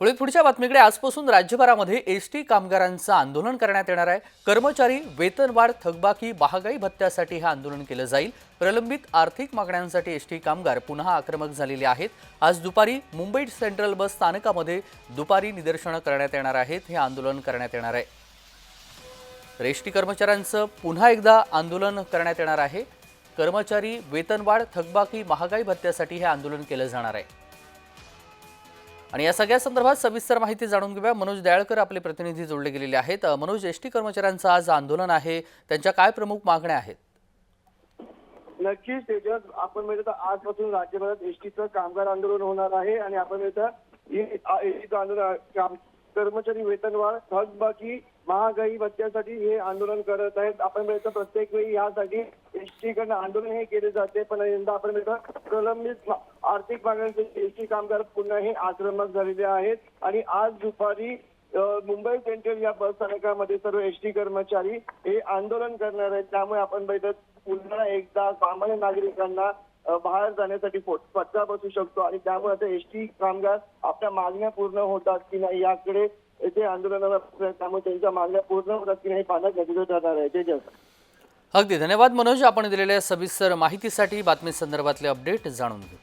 पुढच्या बातमीकडे आजपासून राज्यभरामध्ये एसटी कामगारांचं आंदोलन करण्यात येणार आहे। कर्मचारी वेतनवाढ, थकबाकी, महागाई भत्त्यासाठी हे आंदोलन केलं जाईल। प्रलंबित आर्थिक मागण्यांसाठी एसटी कामगार पुन्हा आक्रमक झालेले आहेत। आज दुपारी मुंबई सेंट्रल बस स्थानकामध्ये दुपारी निदर्शनं करण्यात येणार आहेत। हे आंदोलन करण्यात येणार आहे। एसटी कर्मचाऱ्यांचं पुन्हा एकदा आंदोलन करण्यात येणार आहे। कर्मचारी वेतनवाढ, थकबाकी, महागाई भत्त्यासाठी हे आंदोलन केलं जाणार आहे। आणि या सगळ्या संदर्भात सविस्तर माहिती जाणून घेऊया। मनोज दयाळकर आपले प्रतिनिधी जोडले गेलेले आहेत। मनोज, एसटी कर्मचाऱ्यांचं आज आंदोलन आहे, त्यांच्या काय प्रमुख मागण्या आहेत? नक्कीच तेजस, आपण म्हणजे आजपासून राज्यभरात एसटीचं कामगार आंदोलन होणार आहे आणि आपण एसटीचं आंदोलन कर्मचारी वेतनवाढ, थकबाकी, महागाई भत्त्यासाठी हे आंदोलन करत आहेत। आपण म्हणजे प्रत्येक वेळी यासाठी एसटीकडनं आंदोलन हे केले जाते, पण यंदा आपण म्हणजे प्रलंबित आर्थिक मागण्यांसाठी एसटी कामगार पुन्हा हे आक्रमक झालेले आहेत आणि आज दुपारी मुंबई सेंट्रल या बस स्थानकामध्ये सर्व एसटी कर्मचारी हे आंदोलन करणार आहेत। त्यामुळे आपण पुन्हा एकदा सामान्य नागरिकांना बाहेर जाण्यासाठी फटका बसू शकतो आणि त्यामुळे आता एसटी कामगार आपल्या मागण्या पूर्ण होतात की नाही याकडे ते आंदोलनाला, त्यामुळे त्यांच्या मागण्या पूर्ण होतात की नाही पाहण्यात गरजेचं ठरणार आहे। तेजस, अगदी धन्यवाद मनोज, आपण दिलेल्या सविस्तर माहितीसाठी। बातमी संदर्भातले अपडेट जाणून घेऊ।